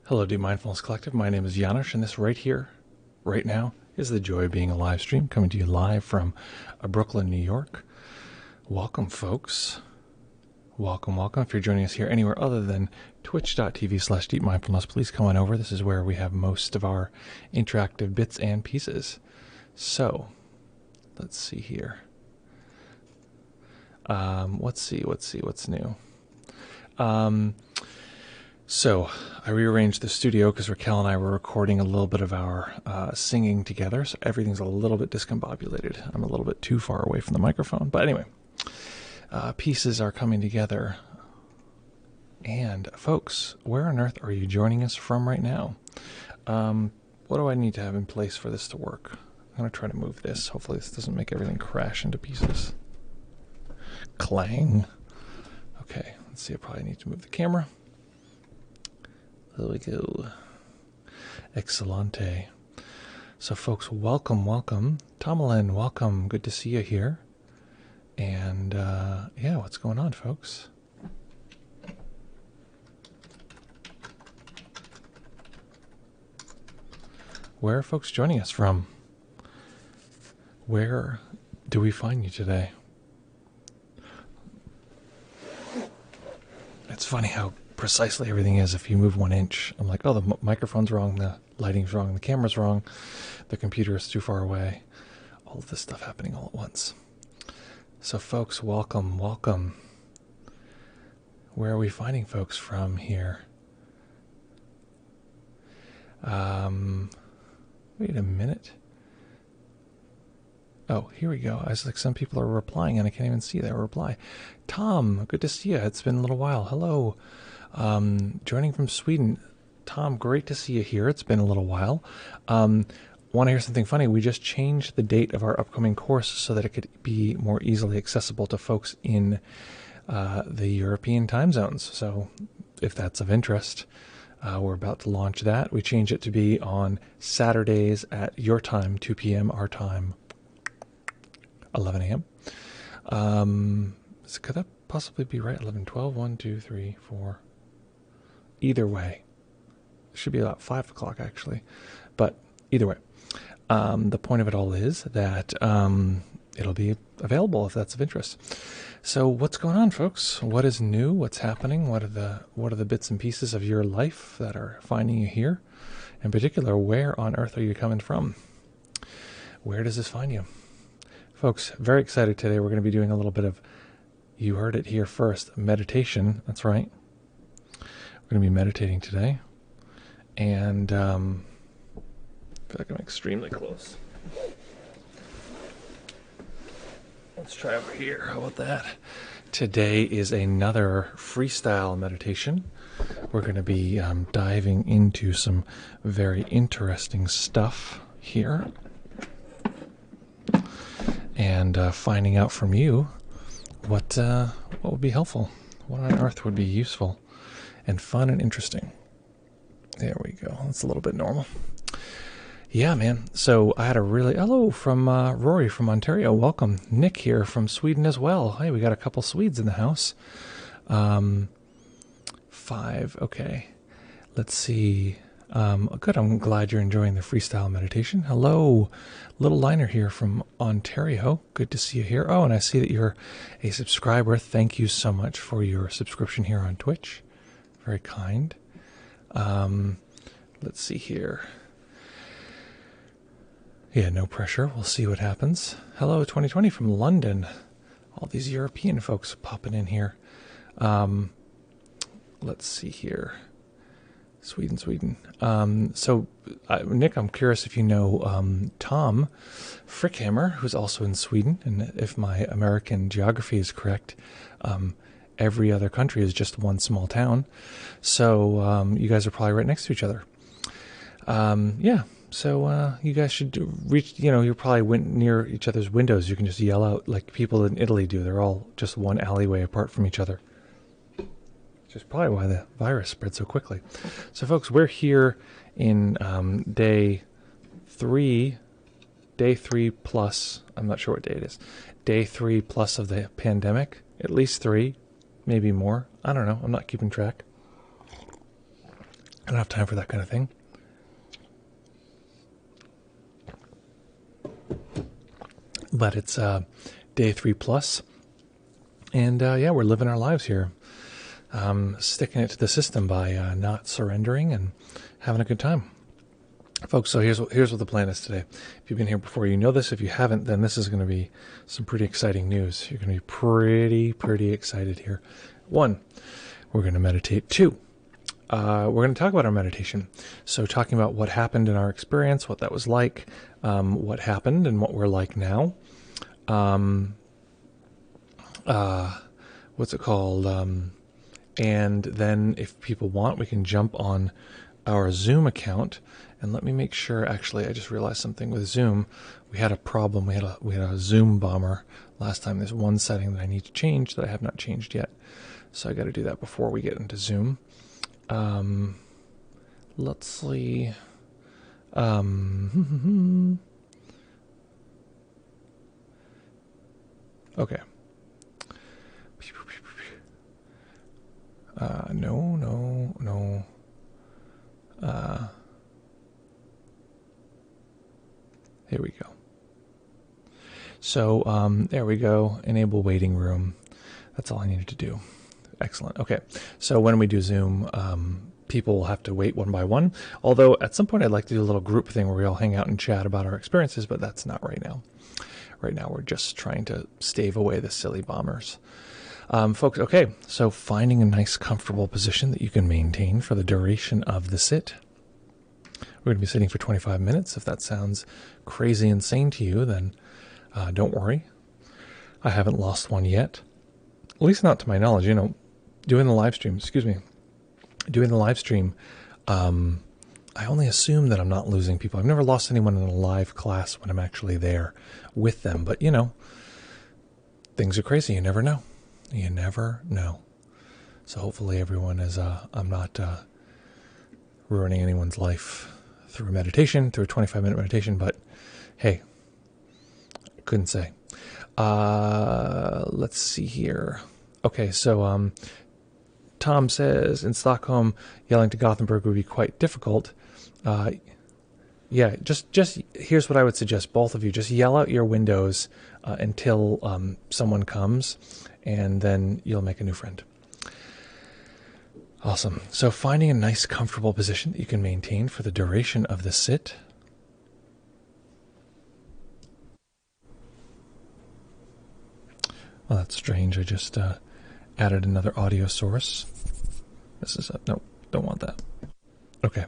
Hello, Deep Mindfulness Collective. My name is Janusz, and this right here, right now, is the Joy of Being a live stream coming to you live from Brooklyn, New York. Welcome, folks. Welcome, welcome. If you're joining us here anywhere other than twitch.tv/deepmindfulness, please come on over. This is where we have most of our interactive bits and pieces. So, let's see here. Let's see what's new. So I rearranged the studio because Raquel and I were recording a little bit of our singing together, so everything's a little bit discombobulated. I'm a little bit too far away from the microphone, but anyway, pieces are coming together. And folks, where on earth are you joining us from right now? What do I need to have in place for this to work? I'm going to try to move this. Hopefully this doesn't make everything crash into pieces. Clang. Okay, let's see. I probably need to move the camera. There we go. Excellente. So folks, welcome. Tomalin, welcome. Good to see you here. And yeah, what's going on, folks? Where are folks joining us from? Where do we find you today? It's funny how precisely everything is. If you move 1 inch, I'm like, oh, the microphone's wrong, the lighting's wrong, the camera's wrong, the computer is too far away. All of this stuff happening all at once. So folks, welcome. Where are we finding folks from here? Wait a minute. Oh, here we go. I was like, some people are replying and I can't even see their reply. Tom, good to see you. It's been a little while. Hello. Joining from Sweden. Tom, great to see you here. It's been a little while. Want to hear something funny? We just changed the date of our upcoming course so that it could be more easily accessible to folks in the European time zones. So if that's of interest, we're about to launch that. We changed it to be on Saturdays at your time, 2 p.m. our time, 11 a.m. Could that possibly be right? 11, 12, 1, 2, 3, 4. Either way. It should be about 5 o'clock, actually. But either way. The point of it all is that it'll be available if that's of interest. So what's going on, folks? What is new? What's happening? What are the bits and pieces of your life that are finding you here? In particular, where on earth are you coming from? Where does this find you? Folks, very excited today. We're going to be doing a little bit of, you heard it here first, meditation. That's right. We're going to be meditating today. And I feel like I'm extremely close. Let's try over here. How about that? Today is another freestyle meditation. We're going to be diving into some very interesting stuff here. And finding out from you what would be helpful, what on earth would be useful and fun and interesting. There we go. That's a little bit normal. Yeah, man. So I had a hello from Rory from Ontario. Welcome. Nick here from Sweden as well. Hey, we got a couple Swedes in the house. 5. Okay. Let's see. Good. I'm glad you're enjoying the freestyle meditation. Hello, Little Liner here from Ontario. Good to see you here. Oh, and I see that you're a subscriber. Thank you so much for your subscription here on Twitch. Very kind. Let's see here. Yeah, no pressure. We'll see what happens. Hello, 2020 from London. All these European folks popping in here. Let's see here. Sweden. So, Nick, I'm curious if you know Tom Frickhammer, who's also in Sweden. And if my American geography is correct, every other country is just one small town. So you guys are probably right next to each other. Yeah. So you guys should reach, you're probably near each other's windows. You can just yell out like people in Italy do. They're all just one alleyway apart from each other. Which is probably why the virus spread so quickly. So folks, we're here in day 3 plus, I'm not sure what day it is, day 3 plus of the pandemic, at least 3, maybe more. I don't know. I'm not keeping track. And don't have time for that kind of thing. But it's day 3+. And yeah, we're living our lives here. Sticking it to the system by not surrendering and having a good time. Folks, so here's what the plan is today. If you've been here before, you know this. If you haven't, then this is going to be some pretty exciting news. You're going to be pretty excited here. 1, we're going to meditate. 2, we're going to talk about our meditation. So talking about what happened in our experience, what that was like, what happened and what we're like now. What's it called? And then if people want, we can jump on our Zoom account. And let me make sure, actually, I just realized something with Zoom. We had a problem. We had a Zoom bomber last time. There's one setting that I need to change that I have not changed yet. So I got to do that before we get into Zoom. Let's see. Okay. No. Here we go. So there we go. Enable waiting room. That's all I needed to do. Excellent. Okay. So when we do Zoom, people will have to wait one by one. Although at some point I'd like to do a little group thing where we all hang out and chat about our experiences, but that's not right now. Right now we're just trying to stave away the silly bombers. Folks, okay, so finding a nice comfortable position that you can maintain for the duration of the sit. We're going to be sitting for 25 minutes. If that sounds crazy insane to you, then don't worry. I haven't lost one yet. At least not to my knowledge. Doing the live stream, I only assume that I'm not losing people. I've never lost anyone in a live class when I'm actually there with them. But, things are crazy. You never know. You never know. So hopefully everyone is, I'm not ruining anyone's life through meditation, through a 25-minute meditation. But, hey, couldn't say. Let's see here. Okay, so Tom says, in Stockholm, yelling to Gothenburg would be quite difficult. Yeah, just here's what I would suggest. Both of you, just yell out your windows until someone comes, and then you'll make a new friend. Awesome. So finding a nice, comfortable position that you can maintain for the duration of the sit. Well, that's strange. I just added another audio source. This is no, don't want that. Okay.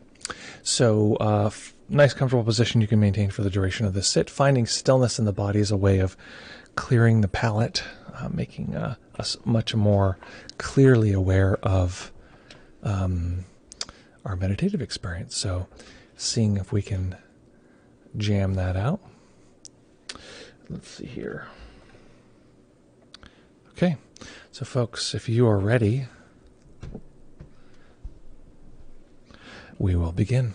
So nice, comfortable position you can maintain for the duration of the sit. Finding stillness in the body is a way of clearing the palate, making us much more clearly aware of our meditative experience. So seeing if we can jam that out. Let's see here. Okay, so folks, if you are ready, we will begin.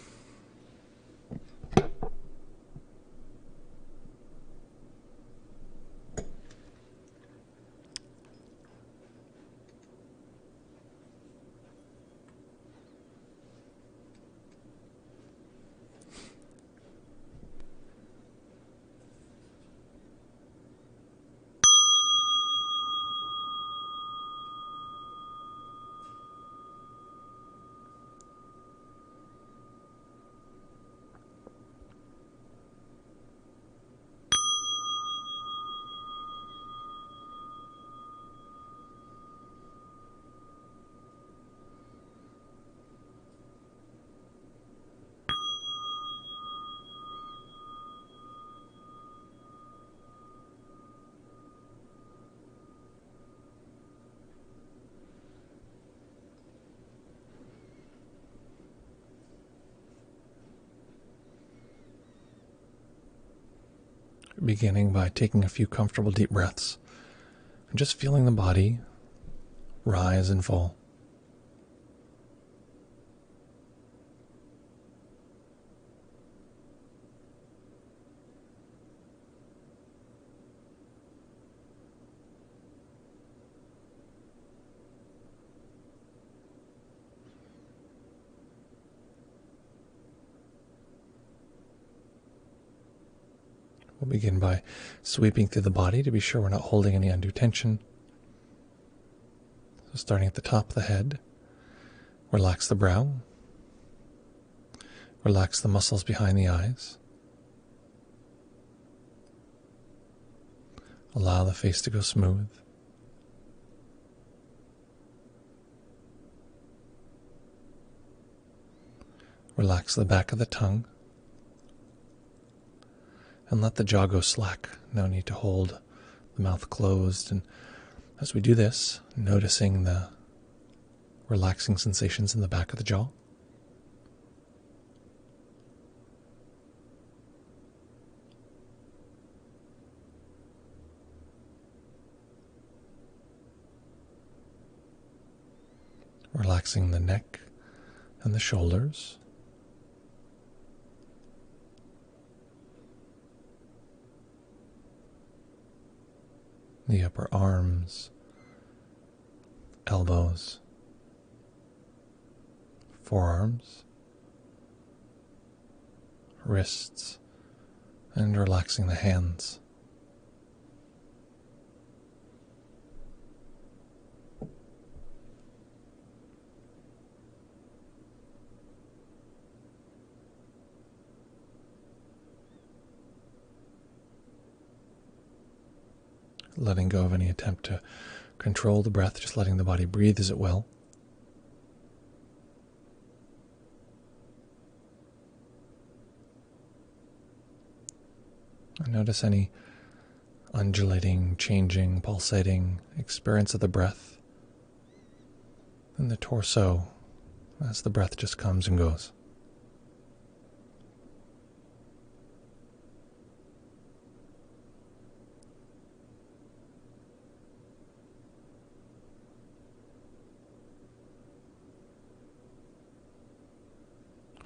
Beginning by taking a few comfortable deep breaths and just feeling the body rise and fall. We'll begin by sweeping through the body to be sure we're not holding any undue tension. So starting at the top of the head, relax the brow, relax the muscles behind the eyes. Allow the face to go smooth. Relax the back of the tongue. And let the jaw go slack. No need to hold the mouth closed. And as we do this, noticing the relaxing sensations in the back of the jaw. Relaxing the neck and the shoulders. The upper arms, elbows, forearms, wrists, and relaxing the hands. Letting go of any attempt to control the breath, just letting the body breathe as it will. And notice any undulating, changing, pulsating experience of the breath in the torso as the breath just comes and goes.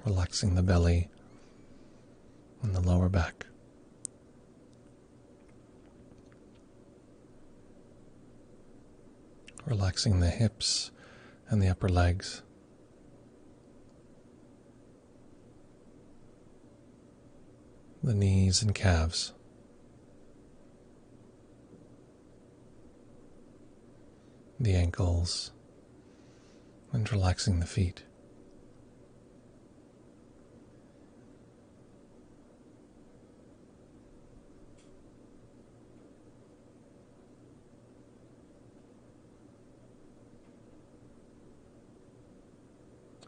Relaxing the belly and the lower back. Relaxing the hips and the upper legs. The knees and calves. The ankles, and relaxing the feet.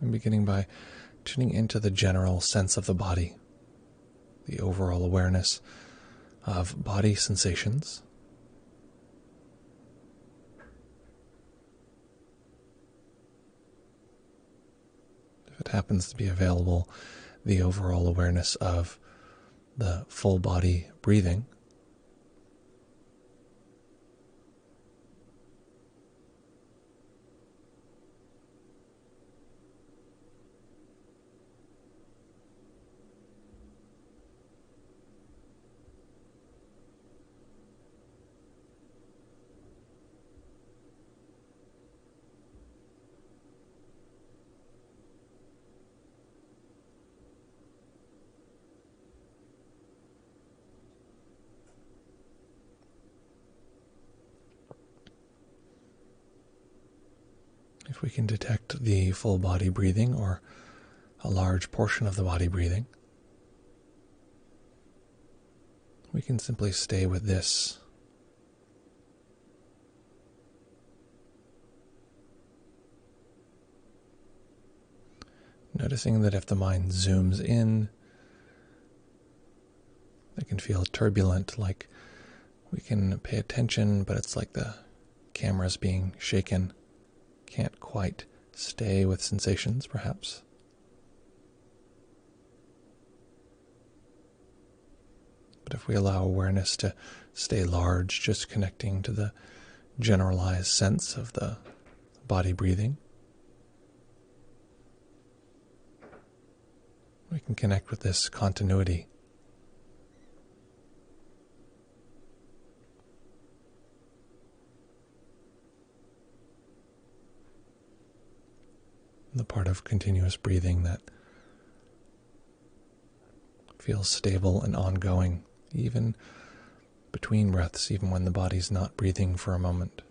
And beginning by tuning into the general sense of the body, the overall awareness of body sensations. If it happens to be available, the overall awareness of the full body breathing. If we can detect the full body breathing or a large portion of the body breathing, we can simply stay with this. Noticing that if the mind zooms in, it can feel turbulent, like we can pay attention, but it's like the camera's being shaken. Can't quite stay with sensations, perhaps. But if we allow awareness to stay large, just connecting to the generalized sense of the body breathing, we can connect with this continuity. The part of continuous breathing that feels stable and ongoing even between breaths, even when the body's not breathing for a moment.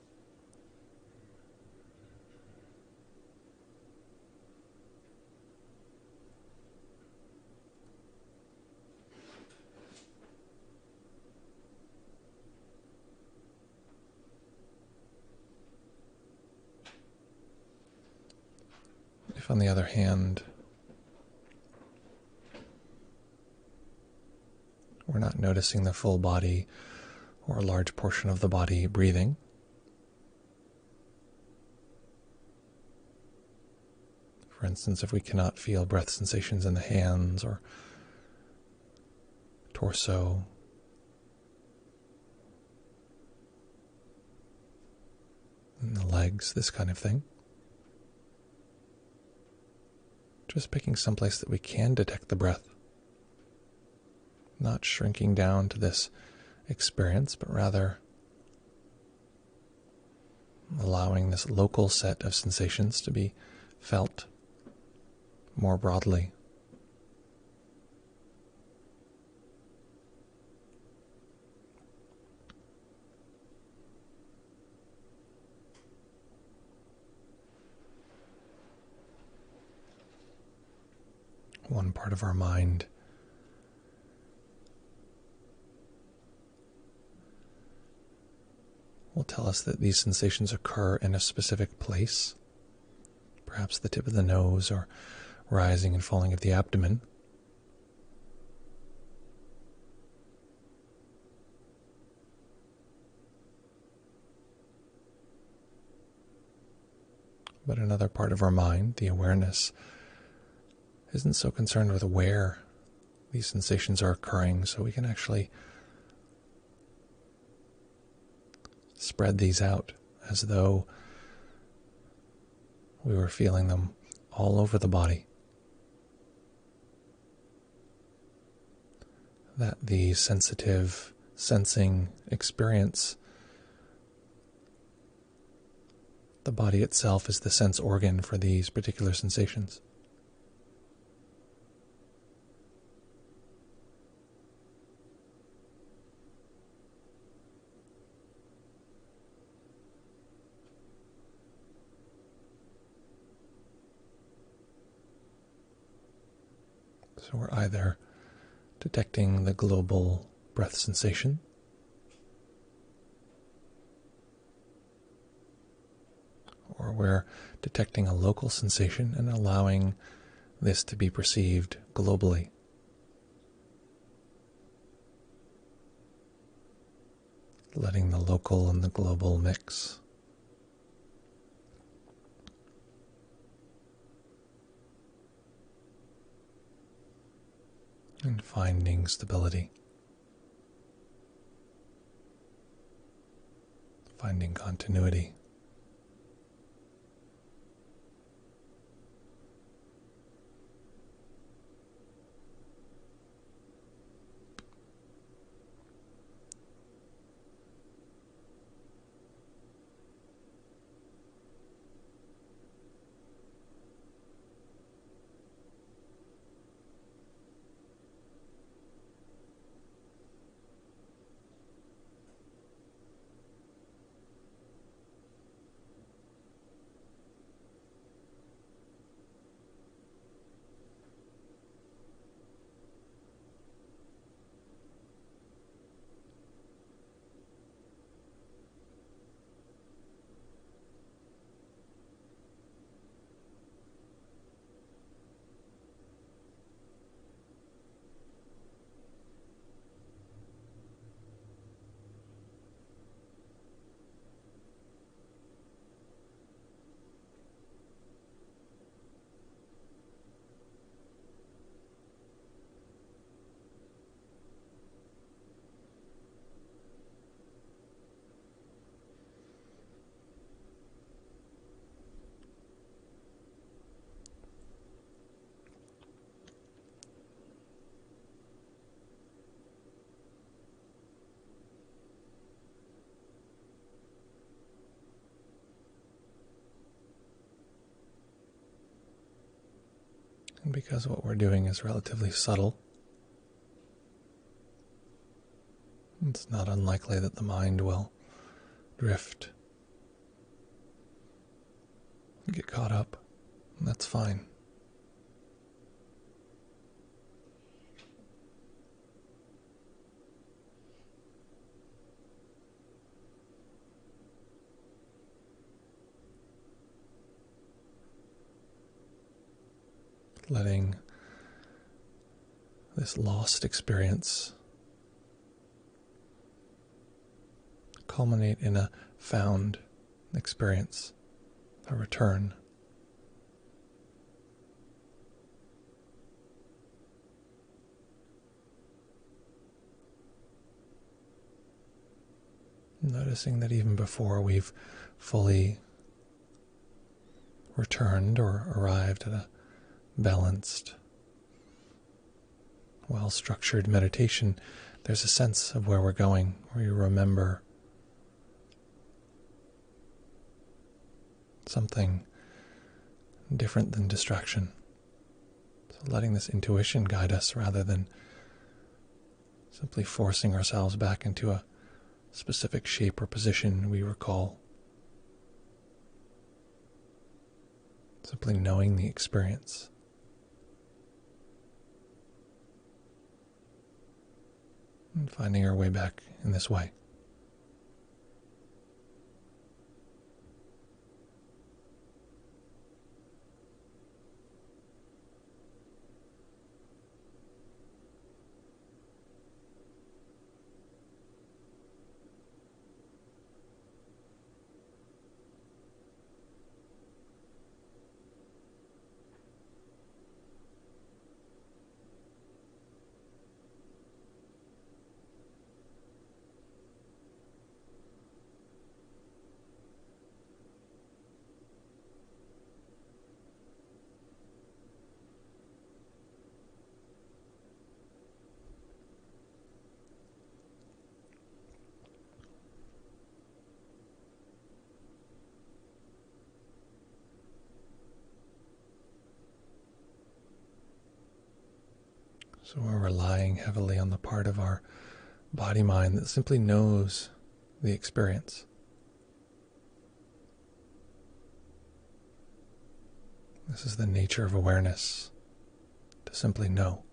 If, on the other hand, we're not noticing the full body or a large portion of the body breathing, for instance, if we cannot feel breath sensations in the hands or torso, in the legs, this kind of thing, just picking someplace that we can detect the breath, not shrinking down to this experience, but rather allowing this local set of sensations to be felt more broadly. One part of our mind will tell us that these sensations occur in a specific place, perhaps the tip of the nose or rising and falling of the abdomen. But another part of our mind, the awareness, isn't so concerned with where these sensations are occurring, so we can actually spread these out as though we were feeling them all over the body. That the sensitive sensing experience, the body itself is the sense organ for these particular sensations. So we're either detecting the global breath sensation, or we're detecting a local sensation and allowing this to be perceived globally. Letting the local and the global mix. And finding stability. Finding continuity. And because what we're doing is relatively subtle, It's not unlikely that the mind will drift, get caught up, and that's fine. Letting this lost experience culminate in a found experience, a return. Noticing that even before we've fully returned or arrived at a balanced, well-structured meditation, there's a sense of where we're going, where you remember something different than distraction. So letting this intuition guide us rather than simply forcing ourselves back into a specific shape or position we recall. Simply knowing the experience. And finding our way back in this way. So we're relying heavily on the part of our body-mind that simply knows the experience. This is the nature of awareness, to simply know.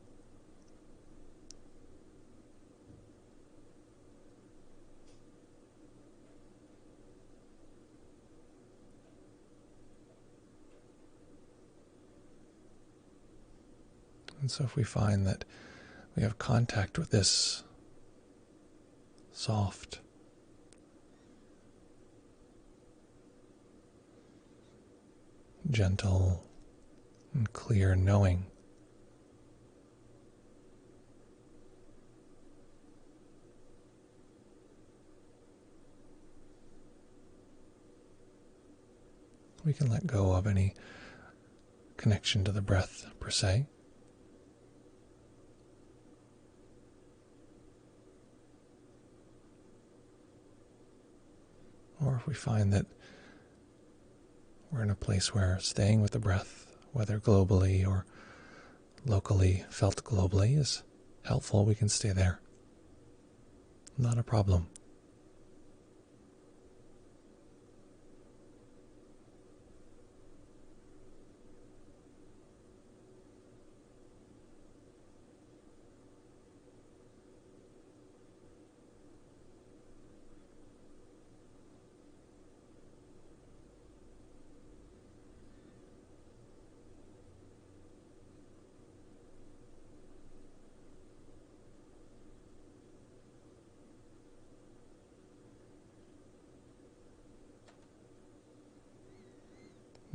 And so if we find that we have contact with this soft, gentle, and clear knowing, we can let go of any connection to the breath per se. Or if we find that we're in a place where staying with the breath, whether globally or locally felt globally, is helpful, we can stay there. Not a problem.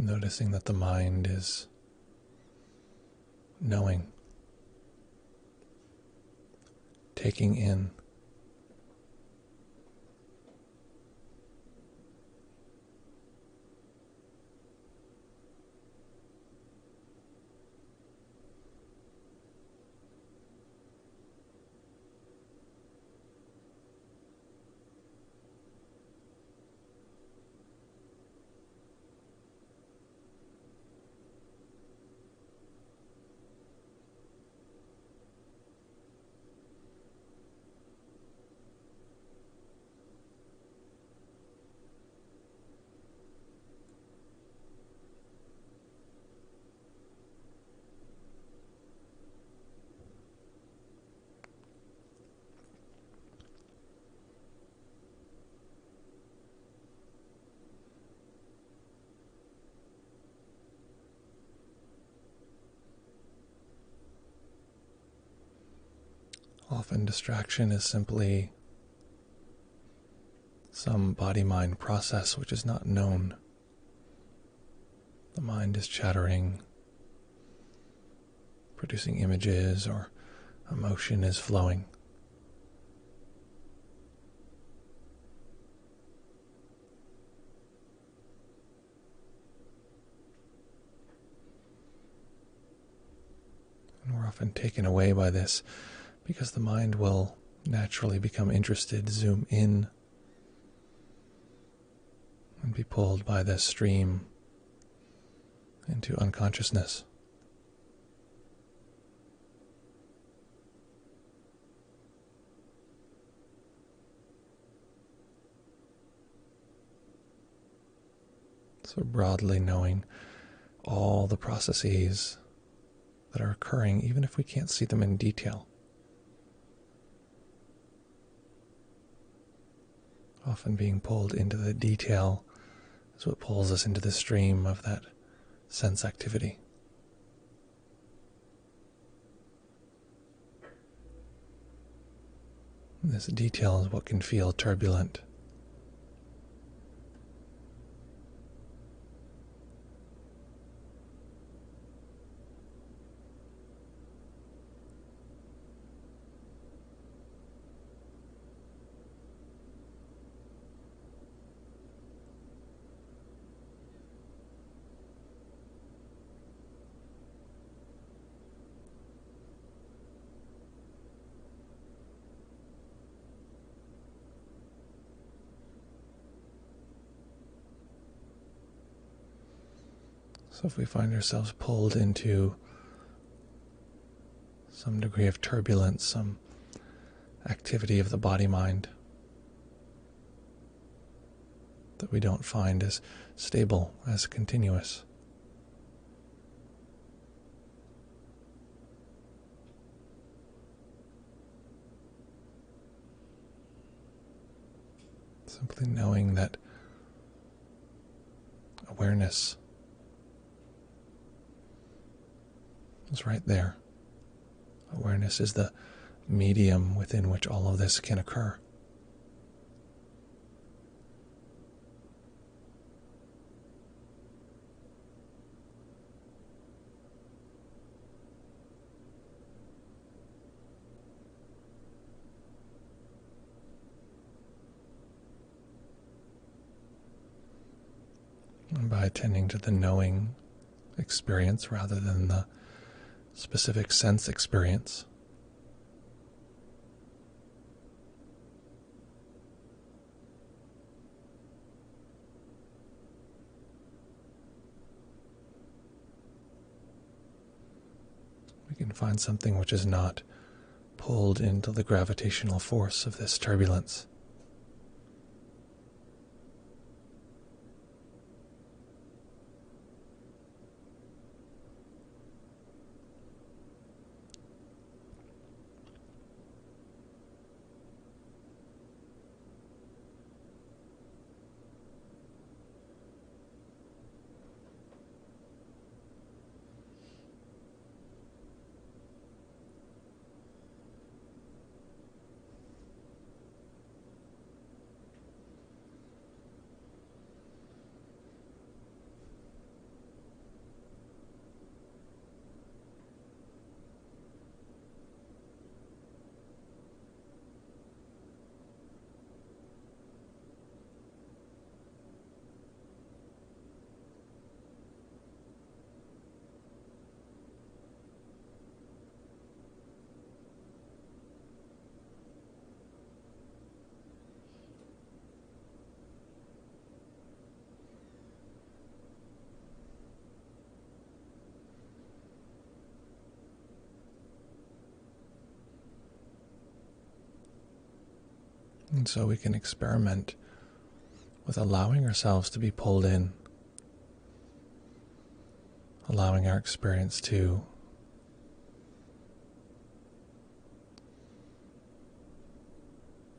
Noticing that the mind is knowing, taking in, Often distraction is simply some body-mind process which is not known. The mind is chattering, producing images, or emotion is flowing. And we're often taken away by this because the mind will naturally become interested, zoom in, and be pulled by this stream into unconsciousness. So broadly knowing all the processes that are occurring, even if we can't see them in detail. Often being pulled into the detail is what pulls us into the stream of that sense activity. And this detail is what can feel turbulent. So if we find ourselves pulled into some degree of turbulence, some activity of the body-mind that we don't find as stable, as continuous, simply knowing that awareness is right there. Awareness is the medium within which all of this can occur. And by attending to the knowing experience rather than the specific sense experience, we can find something which is not pulled into the gravitational force of this turbulence. And so we can experiment with allowing ourselves to be pulled in, allowing our experience to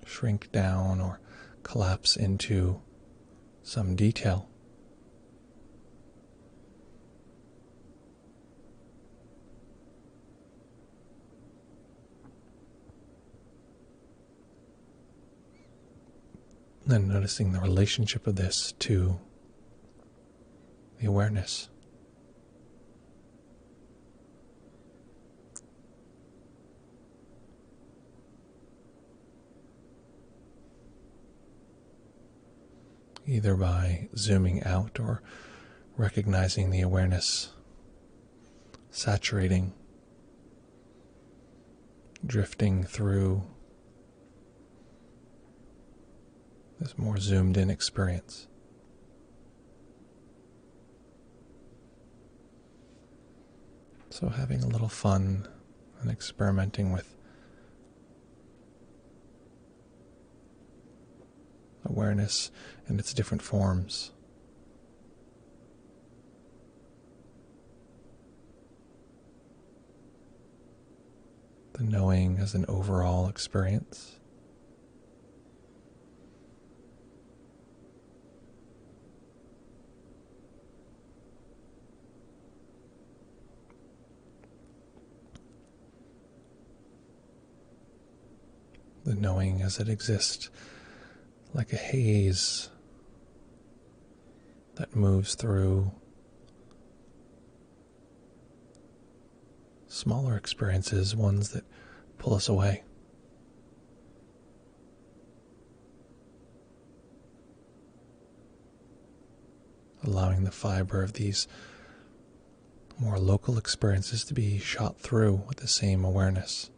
shrink down or collapse into some detail. And noticing the relationship of this to the awareness. Either by zooming out or recognizing the awareness saturating, drifting through this more zoomed in experience. So having a little fun and experimenting with awareness and its different forms. The knowing as an overall experience. The knowing as it exists like a haze that moves through smaller experiences, ones that pull us away. Allowing the fiber of these more local experiences to be shot through with the same awareness.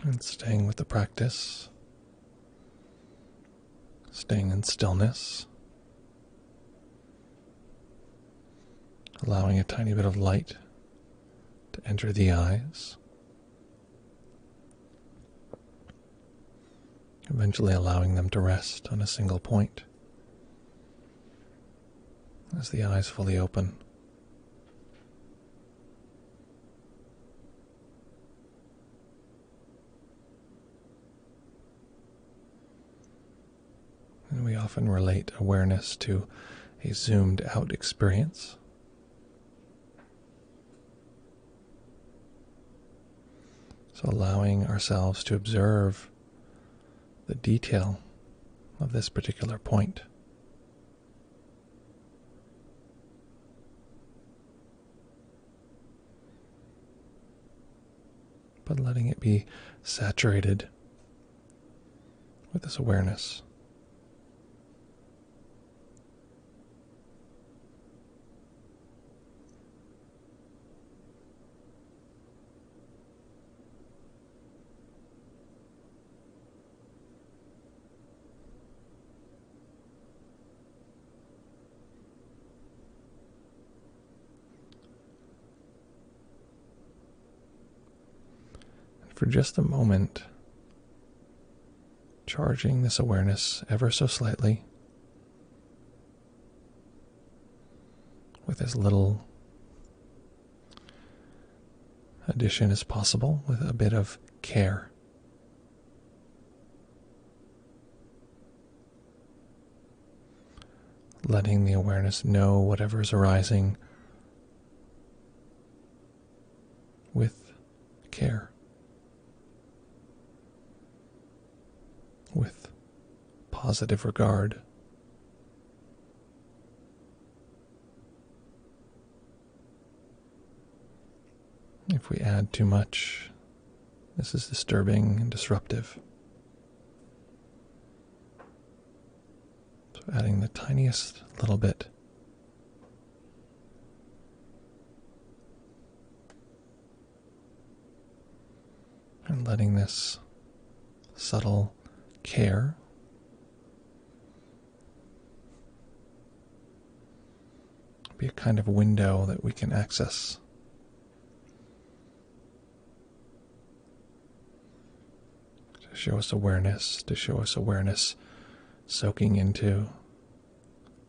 And staying with the practice, staying in stillness, allowing a tiny bit of light to enter the eyes, eventually allowing them to rest on a single point as the eyes fully open. And we often relate awareness to a zoomed out experience. So allowing ourselves to observe the detail of this particular point. But letting it be saturated with this awareness. For just a moment, charging this awareness ever so slightly with as little addition as possible, with a bit of care. Letting the awareness know whatever is arising with care. With positive regard. If we add too much, this is disturbing and disruptive. So adding the tiniest little bit. And letting this subtle care be a kind of window that we can access. To show us awareness, soaking into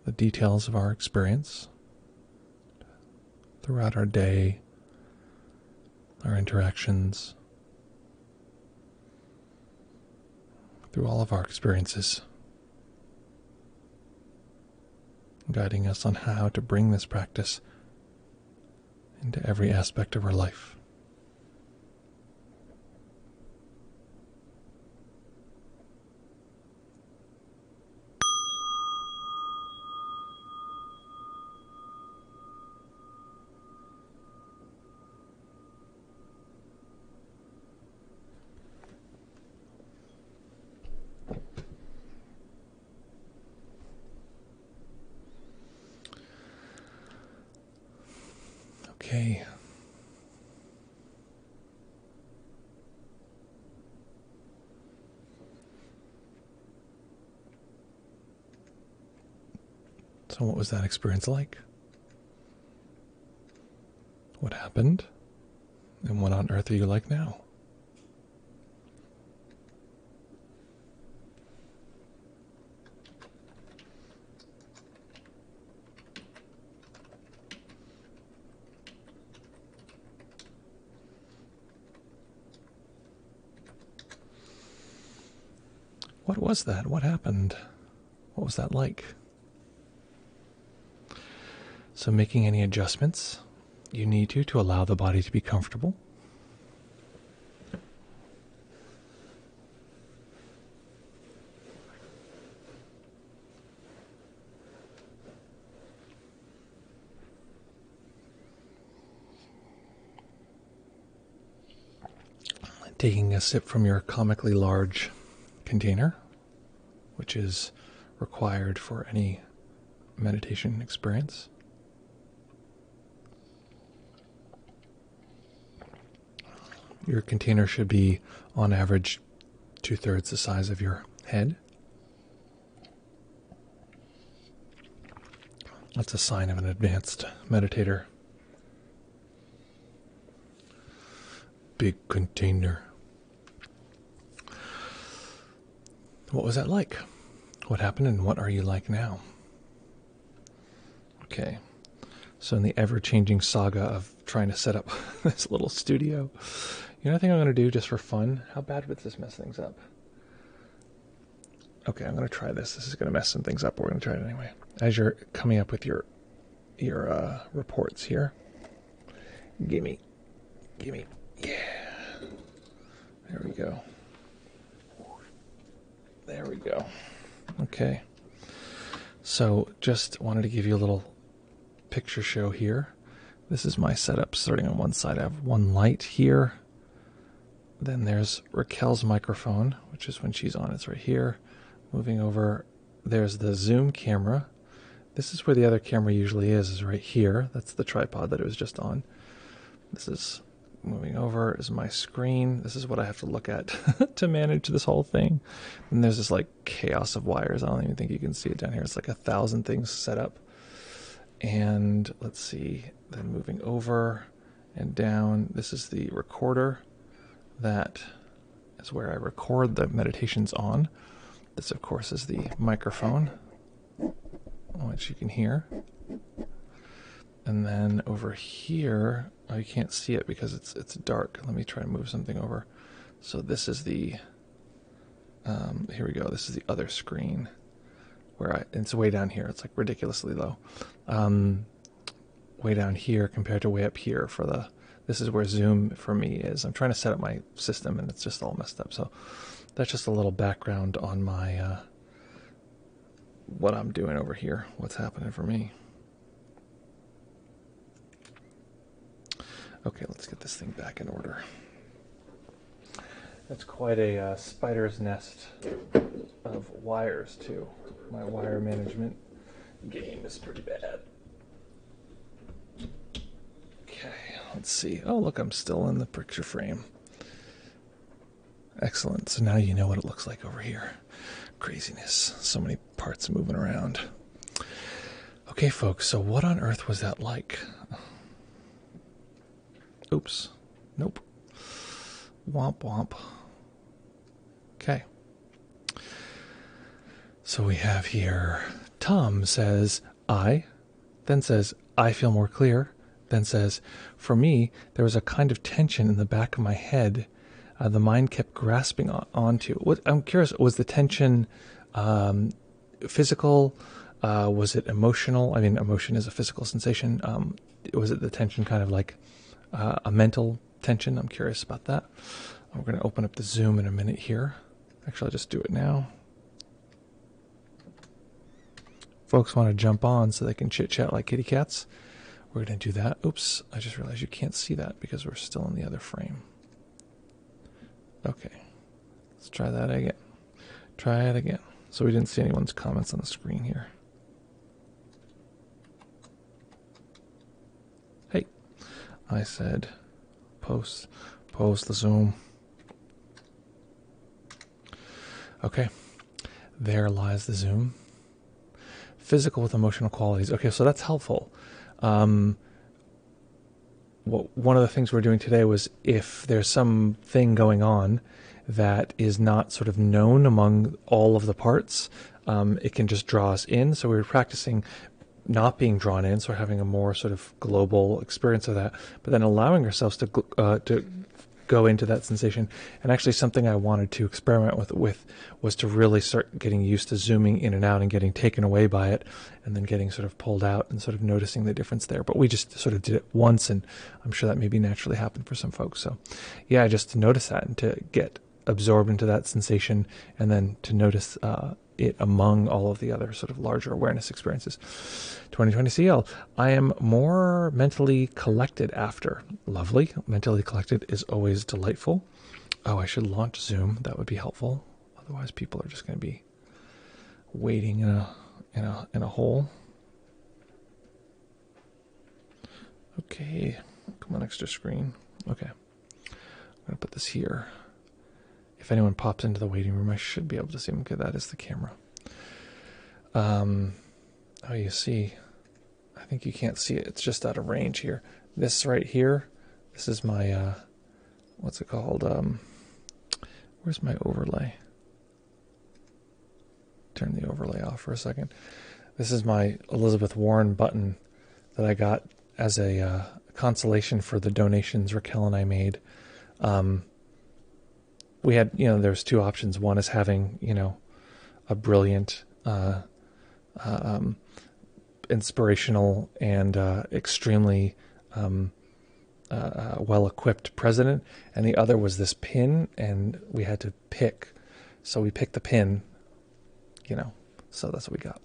the details of our experience throughout our day, our interactions, through all of our experiences, guiding us on how to bring this practice into every aspect of our life. Okay. So what was that experience like? What happened? And what on earth are you like now? What was that? What happened? What was that like? So making any adjustments you need to allow the body to be comfortable. Taking a sip from your comically large container, which is required for any meditation experience. Your container should be, on average, 2/3 the size of your head. That's a sign of an advanced meditator. Big container. What was that like? What happened and what are you like now? Okay. So in the ever-changing saga of trying to set up this little studio, you know what I think I'm going to do just for fun? How bad would this mess things up? Okay, I'm going to try this. This is going to mess some things up, but we're going to try it anyway. As you're coming up with your reports here, gimme, yeah. There we go. There we go. Okay. So just wanted to give you a little picture show here. This is my setup. Starting on one side, I have one light here. Then there's Raquel's microphone, which is when she's on. It's right here. Moving over, there's the Zoom camera. This is where the other camera usually is right here. That's the tripod that it was just on. This is moving over is my screen. This is what I have to look at to manage this whole thing. And there's this like chaos of wires. I don't even think you can see it down here. It's like 1,000 things set up. And let's see, then moving over and down, this is the recorder. That is where I record the meditations on. This, of course, is the microphone, which you can hear. And then over here, oh, you can't see it because it's dark. Let me try to move something over. So this is the, here we go. This is the other screen where it's way down here. It's like ridiculously low. Way down here compared to way up here for the, this is where Zoom for me is. I'm trying to set up my system and it's just all messed up. So that's just a little background on my, what I'm doing over here, what's happening for me. Okay, let's get this thing back in order. That's quite a spider's nest of wires, too. My wire management game is pretty bad. Okay, let's see. Oh, look, I'm still in the picture frame. Excellent. So now you know what it looks like over here. Craziness. So many parts moving around. Okay, folks, so what on earth was that like? Oops. Nope. Womp womp. So we have here, Tom says, then says, I feel more clear, then says, for me, there was a kind of tension in the back of my head. The mind kept grasping onto. I'm curious, was the tension physical? Was it emotional? I mean, emotion is a physical sensation. Was it the tension kind of like a mental tension? I'm curious about that. We're going to open up the Zoom in a minute here. Actually, I'll just do it now. Folks want to jump on so they can chit-chat like kitty cats. We're going to do that. Oops, I just realized you can't see that because we're still in the other frame. Okay, let's try that again. Try it again. So we didn't see anyone's comments on the screen here. Hey, I said post the Zoom. Okay, there lies the Zoom. Physical with emotional qualities. Okay, so that's helpful. One of the things we're doing today was if there's something going on that is not sort of known among all of the parts, it can just draw us in. So we were practicing not being drawn in, so we're having a more sort of global experience of that, but then allowing ourselves to go into that sensation. And actually something I wanted to experiment with was to really start getting used to zooming in and out and getting taken away by it, and then getting sort of pulled out and sort of noticing the difference there. But we just sort of did it once, and I'm sure that maybe naturally happened for some folks. So yeah, just to notice that and to get absorbed into that sensation, and then to notice it among all of the other sort of larger awareness experiences. 2020 CL, I am more mentally collected after. Lovely. Mentally collected is always delightful. Oh, I should launch Zoom. That would be helpful. Otherwise, people are just going to be waiting in a hole. Okay, come on, extra screen. Okay, I'm going to put this here. If anyone pops into the waiting room, I should be able to see them. Okay, that is the camera. Oh, you see, I think you can't see it. It's just out of range here. This right here, this is my, what's it called? Where's my overlay? Turn the overlay off for a second. This is my Elizabeth Warren button that I got as a consolation for the donations Raquel and I made. We had, there's two options. One is having, a brilliant, inspirational and extremely well-equipped president, and the other was this pin, and we had to pick. So we picked the pin, so that's what we got.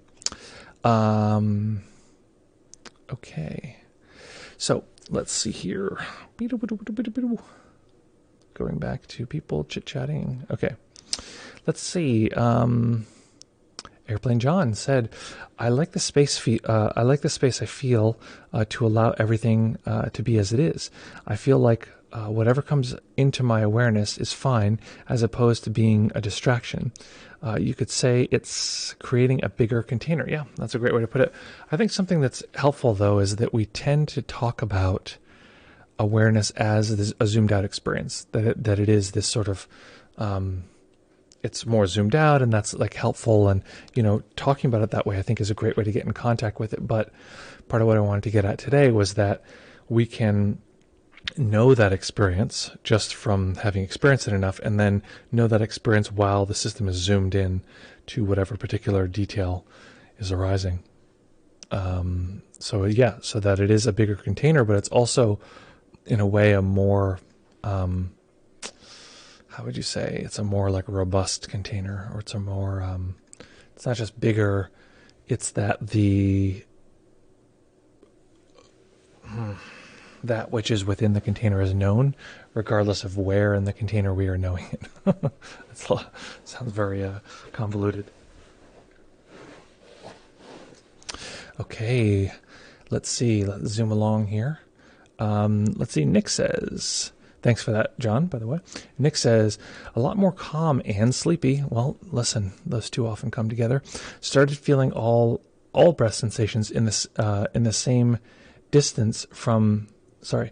Okay, so let's see here. Going back to people chit-chatting. Okay, let's see. Airplane John said, "I like the space. I like the space I feel to allow everything to be as it is. I feel like whatever comes into my awareness is fine, as opposed to being a distraction. You could say it's creating a bigger container." Yeah, that's a great way to put it. I think something that's helpful though is that we tend to talk about awareness as a zoomed out experience, that it is this sort of it's more zoomed out, and that's like helpful, and talking about it that way I think is a great way to get in contact with it. But part of what I wanted to get at today was that we can know that experience just from having experienced it enough, and then know that experience while the system is zoomed in to whatever particular detail is arising. So yeah, so that it is a bigger container, but it's also in a way a more, how would you say, it's a more like robust container, or it's a more, it's not just bigger, it's that that which is within the container is known, regardless of where in the container we are knowing it. Sounds very convoluted. Okay, let's see, let's zoom along here. Let's see, Nick says, thanks for that, John, by the way. Nick says, a lot more calm and sleepy. Well, listen, those two often come together. Started feeling all breath sensations in the same distance from, started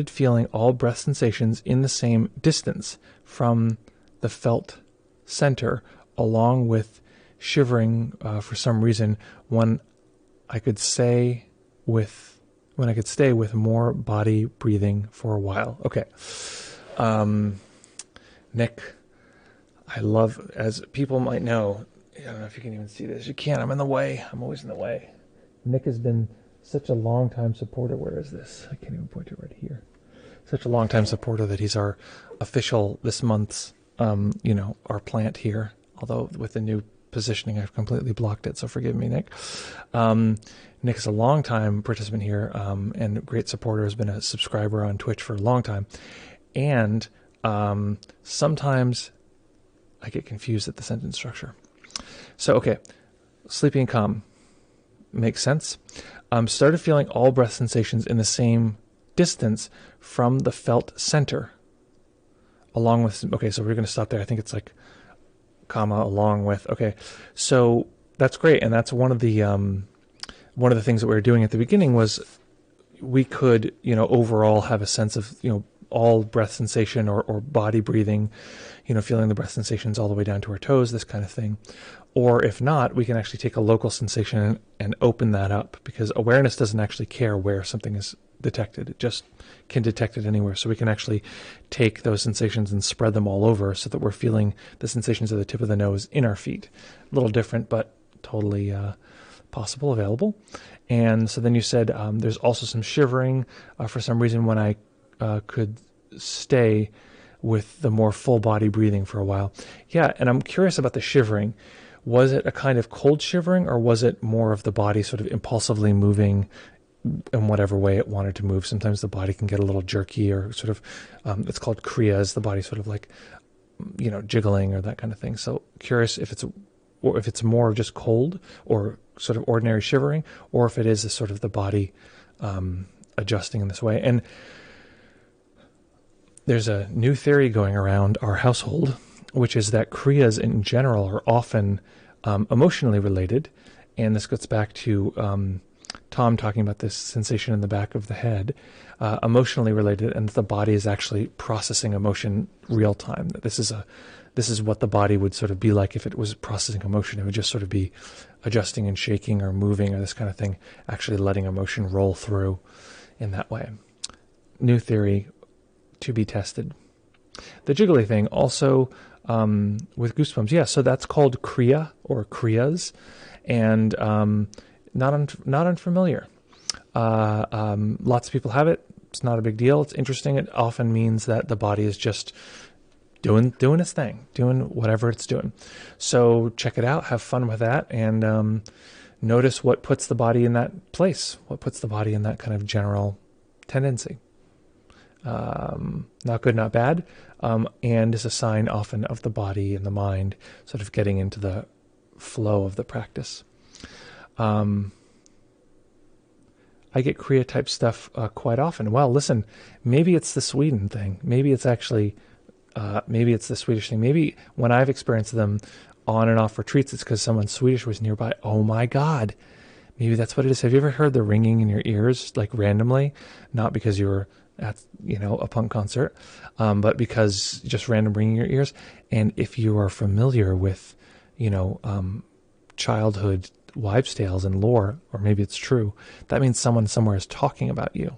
feeling all breath sensations in the same distance from the felt center along with shivering for some reason when I could stay with more body breathing for a while. Okay. Nick, I love, as people might know, I don't know if you can even see this. You can't. I'm in the way. I'm always in the way. Nick has been such a long-time supporter. Where is this? I can't even point to it right here. Such a long-time supporter that he's our official this month's, our plant here. Although with the new positioning, I've completely blocked it. So forgive me, Nick. Nick is a long-time participant here and a great supporter. Has been a subscriber on Twitch for a long time. And sometimes I get confused at the sentence structure. So, okay, sleepy and calm makes sense. Started feeling all breath sensations in the same distance from the felt center. Along with, okay, so we're going to stop there. I think it's like comma along with. Okay, so that's great, and that's one of the things that we were doing at the beginning was we could, overall have a sense of, all breath sensation or body breathing, feeling the breath sensations all the way down to our toes, this kind of thing. Or if not, we can actually take a local sensation and open that up, because awareness doesn't actually care where something is detected. It just can detect it anywhere. So we can actually take those sensations and spread them all over so that we're feeling the sensations at the tip of the nose in our feet. A little different, but totally possible, available. And so then you said there's also some shivering for some reason when I could stay with the more full body breathing for a while. Yeah, and I'm curious about the shivering. Was it a kind of cold shivering, or was it more of the body sort of impulsively moving in whatever way it wanted to move? Sometimes the body can get a little jerky, or sort of, it's called kriyas, the body sort of like, jiggling or that kind of thing. So curious if it's more of just cold or sort of ordinary shivering, or if it is a sort of the body adjusting in this way. And there's a new theory going around our household, which is that kriyas in general are often emotionally related. And this goes back to Tom talking about this sensation in the back of the head, emotionally related, and the body is actually processing emotion real time. This is what the body would sort of be like if it was processing emotion. It would just sort of be adjusting and shaking or moving or this kind of thing, actually letting emotion roll through in that way. New theory to be tested. The jiggly thing also with goosebumps. Yeah, so that's called kriya or kriyas, and not unfamiliar. Lots of people have it. It's not a big deal. It's interesting. It often means that the body is just doing its thing, doing whatever it's doing. So check it out. Have fun with that, and notice what puts the body in that place. What puts the body in that kind of general tendency. Not good, not bad, and is a sign often of the body and the mind sort of getting into the flow of the practice. I get Kriya type stuff quite often. Well, listen, maybe it's the Sweden thing. Maybe it's actually, maybe it's the Swedish thing. Maybe when I've experienced them on and off retreats, it's because someone Swedish was nearby. Oh my God. Maybe that's what it is. Have you ever heard the ringing in your ears, like randomly? Not because you were at, a punk concert, but because just random ringing in your ears. And if you are familiar with, childhood wives' tales and lore, or maybe it's true, that means someone somewhere is talking about you.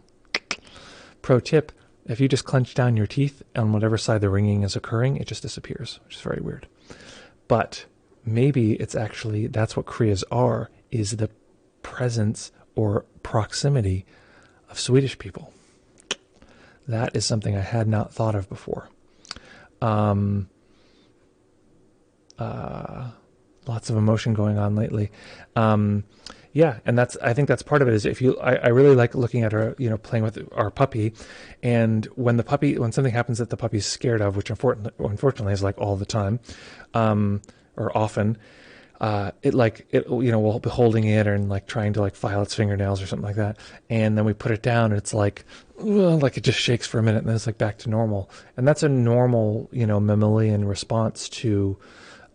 Pro tip, if you just clench down your teeth on whatever side the ringing is occurring, it just disappears, which is very weird. But maybe it's actually, that's what Kriyas are, is the presence or proximity of Swedish people. That is something I had not thought of before. Lots of emotion going on lately. Yeah, and I think that's part of it. Is I really like looking at her, playing with our puppy, and when something happens that the puppy's scared of, which unfortunately is like all the time, or often, we'll be holding it and like trying to like file its fingernails or something like that, and then we put it down and it's like it just shakes for a minute and then it's like back to normal, and that's a normal mammalian response to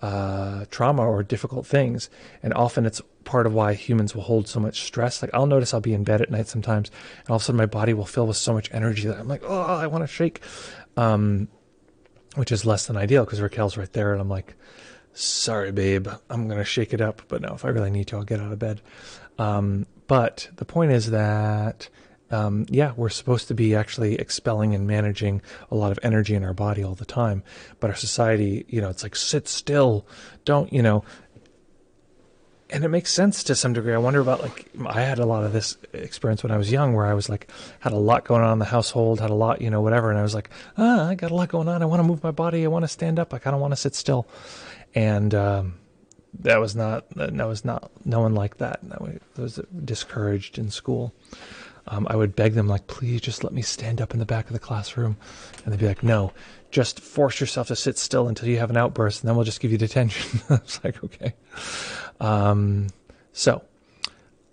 trauma or difficult things. And often it's part of why humans will hold so much stress. Like I'll notice I'll be in bed at night sometimes and all of a sudden my body will fill with so much energy that I'm like, oh, I want to shake, which is less than ideal because Raquel's right there and I'm like Sorry, babe. I'm going to shake it up, but no, if I really need to, I'll get out of bed. But the point is that, yeah, we're supposed to be actually expelling and managing a lot of energy in our body all the time. But our society, it's like, sit still, don't, and it makes sense to some degree. I wonder about, like, I had a lot of this experience when I was young, where I was like, had a lot going on in the household, had a lot, whatever. And I was like, I got a lot going on. I want to move my body. I want to stand up. I kind of want to sit still. And that was not no one like that. That was discouraged in school. I would beg them, like, please just let me stand up in the back of the classroom. And they'd be like, no, just force yourself to sit still until you have an outburst, and then we'll just give you detention. I was like, okay. So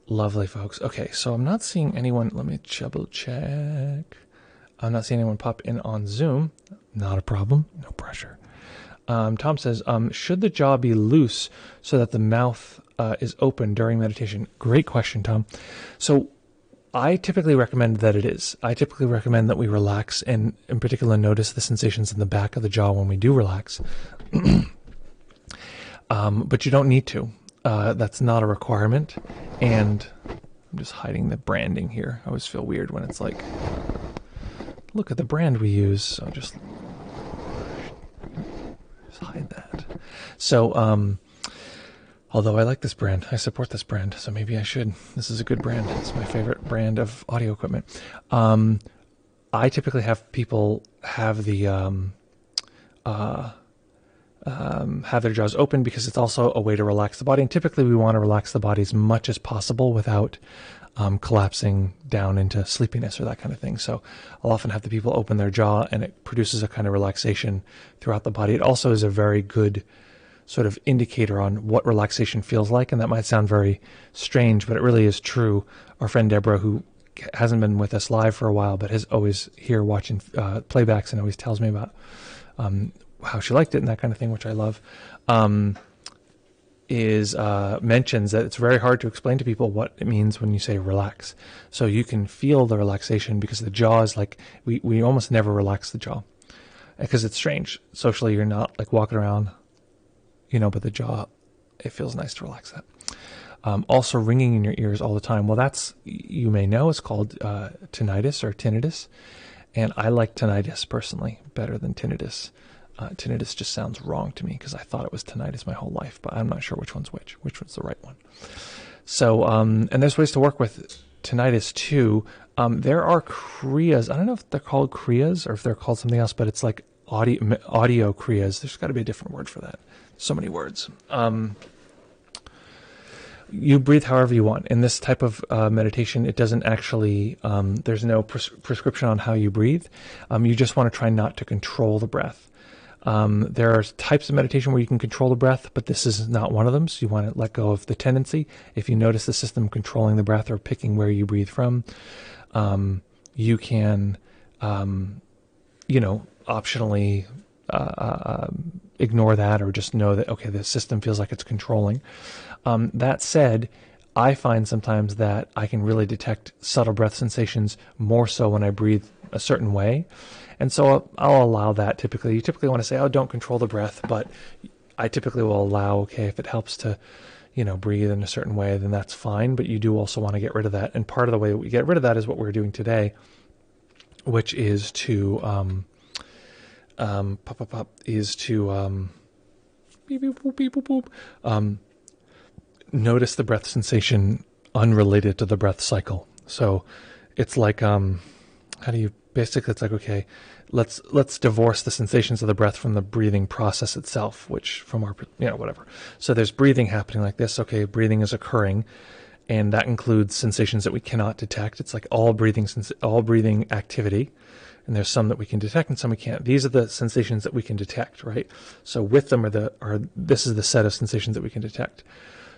lovely, folks. Okay, so I'm not seeing anyone. Let me double check. I'm not seeing anyone pop in on Zoom. Not a problem. No pressure. Tom says, should the jaw be loose so that the mouth is open during meditation? Great question, Tom. So I typically recommend that it is. I typically recommend that we relax, and in particular notice the sensations in the back of the jaw when we do relax. But you don't need to. That's not a requirement. And I'm just hiding the branding here. I always feel weird when it's like, look at the brand we use. So just hide that. So, although I like this brand, I support this brand, so maybe I should. This is a good brand. It's my favorite brand of audio equipment. I typically have people have the have their jaws open because it's also a way to relax the body. And typically we want to relax the body as much as possible without collapsing down into sleepiness or that kind of thing. So I'll often have the people open their jaw, and it produces a kind of relaxation throughout the body. It also is a very good sort of indicator on what relaxation feels like. And that might sound very strange, but it really is true. Our friend Deborah, who hasn't been with us live for a while, but is always here watching playbacks and always tells me about how she liked it and that kind of thing, which I love, mentions that it's very hard to explain to people what it means when you say relax. So you can feel the relaxation because the jaw is like, we almost never relax the jaw because it's strange. Socially, you're not like walking around, but the jaw, it feels nice to relax that. Also ringing in your ears all the time. Well, that's, you may know, it's called tinnitus or tinnitus. And I like tinnitus personally better than tinnitus. Tinnitus just sounds wrong to me because I thought it was tinnitus my whole life, but I'm not sure which one's which one's the right one. So, and there's ways to work with tinnitus too. There are kriyas. I don't know if they're called kriyas or if they're called something else, but it's like audio kriyas. There's got to be a different word for that. So many words. You breathe however you want. In this type of meditation, it doesn't actually, there's no prescription on how you breathe. You just want to try not to control the breath. There are types of meditation where you can control the breath, but this is not one of them. So you want to let go of the tendency. If you notice the system controlling the breath or picking where you breathe from, you can, optionally ignore that or just know that, okay, the system feels like it's controlling. That said, I find sometimes that I can really detect subtle breath sensations more so when I breathe a certain way. And so I'll allow that typically. You typically want to say, oh, don't control the breath, but I typically will allow, okay, if it helps to, breathe in a certain way, then that's fine. But you do also want to get rid of that. And part of the way that we get rid of that is what we're doing today, which is to, beep, beep, boop, beep, boop, boop. Notice the breath sensation unrelated to the breath cycle. So it's like, it's like, okay, let's divorce the sensations of the breath from the breathing process itself, which from our, whatever. So there's breathing happening like this. Okay, breathing is occurring, and that includes sensations that we cannot detect. It's like all breathing activity. And there's some that we can detect and some we can't. These are the sensations that we can detect, right? So with them this is the set of sensations that we can detect.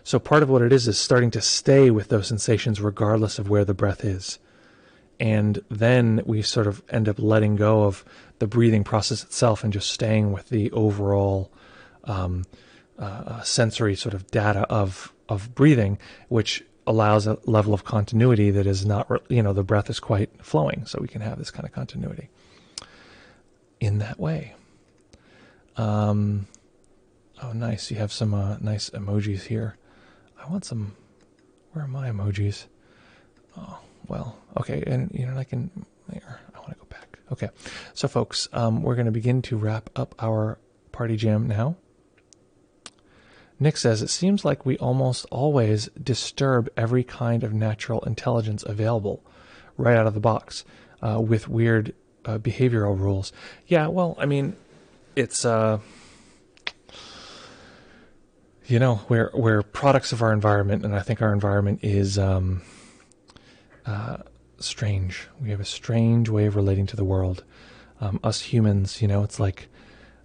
So part of what it is starting to stay with those sensations regardless of where the breath is. And then we sort of end up letting go of the breathing process itself and just staying with the overall sensory sort of data of breathing, which allows a level of continuity that is not, the breath is quite flowing. So we can have this kind of continuity in that way. Oh, nice. You have some nice emojis here. I want some. Where are my emojis? Oh, well, okay. And you know, I can. There. I want to go back. Okay. So, folks, we're going to begin to wrap up our party jam now. Nick says, it seems like we almost always disturb every kind of natural intelligence available right out of the box with weird behavioral rules. Yeah, well, I mean, it's, you know, we're products of our environment, and I think our environment is strange. We have a strange way of relating to the world. Us humans, you know, it's like,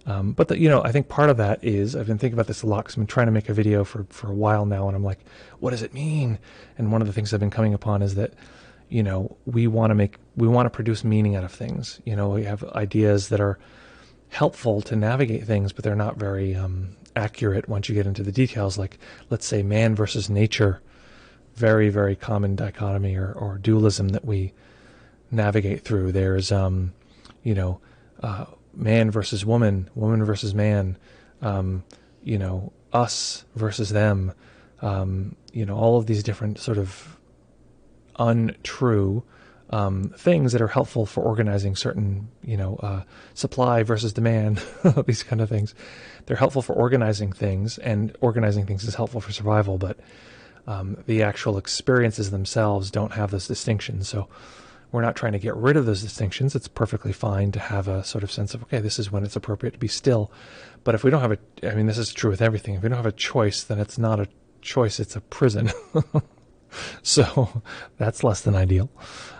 but you know, I think part of that is, I've been thinking about this a lot because I've been trying to make a video for a while now, and I'm like, what does it mean? And one of the things I've been coming upon is that, you know, we want to produce meaning out of things. You know, we have ideas that are helpful to navigate things, but they're not very accurate once you get into the details. Like, let's say man versus nature, very, very common dichotomy or dualism that we navigate through. There's, you know, man versus woman, woman versus man, you know, us versus them, you know, all of these different sort of untrue things that are helpful for organizing certain, you know, supply versus demand, these kind of things. They're helpful for organizing things, and organizing things is helpful for survival, but the actual experiences themselves don't have those distinctions. So we're not trying to get rid of those distinctions. It's perfectly fine to have a sort of sense of, okay, this is when it's appropriate to be still. But if we don't have I mean, this is true with everything. If we don't have a choice, then it's not a choice, it's a prison. So that's less than ideal.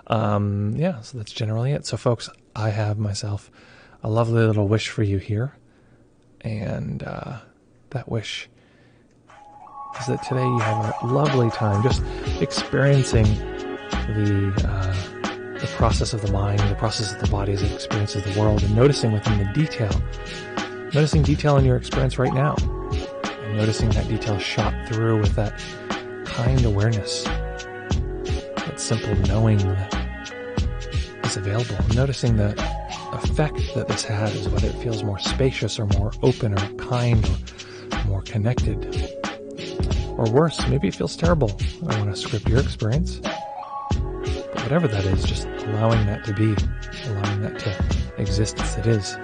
Yeah, so that's generally it. So folks, I have myself a lovely little wish for you here. And that wish is that today you have a lovely time just experiencing the process of the mind, the process of the body as it experiences the world, and noticing within the detail, noticing detail in your experience right now, and noticing that detail shot through with that kind awareness, that simple knowing that is available, noticing the effect that this has, whether it feels more spacious or more open or kind or more connected, or worse, maybe it feels terrible. I don't want to script your experience. Whatever that is, just allowing that to be, allowing that to exist as it is.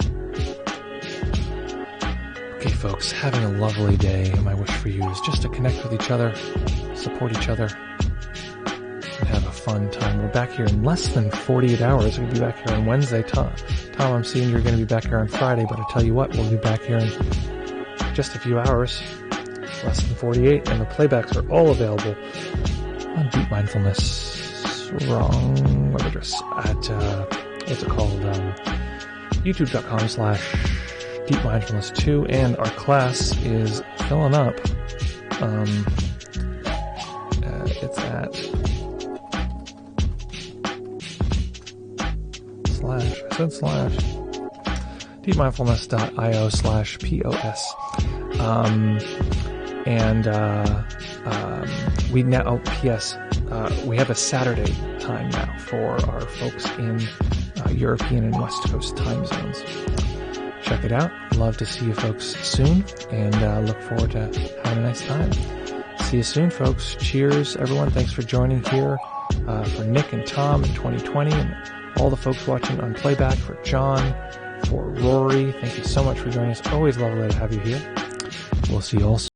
Okay, folks, having a lovely day. My wish for you is just to connect with each other, support each other, and have a fun time. We're back here in less than 48 hours. We'll be back here on Wednesday. Tom, I'm seeing you're going to be back here on Friday, but I tell you what, we'll be back here in just a few hours, less than 48, and the playbacks are all available on Deep Mindfulness. Wrong web address at what's it called, youtube.com/deepmindfulness2, and our class is filling up. It's at deepmindfulness.io/POS. We now, P.S., we have a Saturday time now for our folks in European and West Coast time zones. Check it out. Love to see you folks soon, and look forward to having a nice time. See you soon, folks. Cheers, everyone. Thanks for joining here for Nick and Tom in 2020, and all the folks watching on playback, for John, for Rory. Thank you so much for joining us. Always lovely to have you here. We'll see you all soon.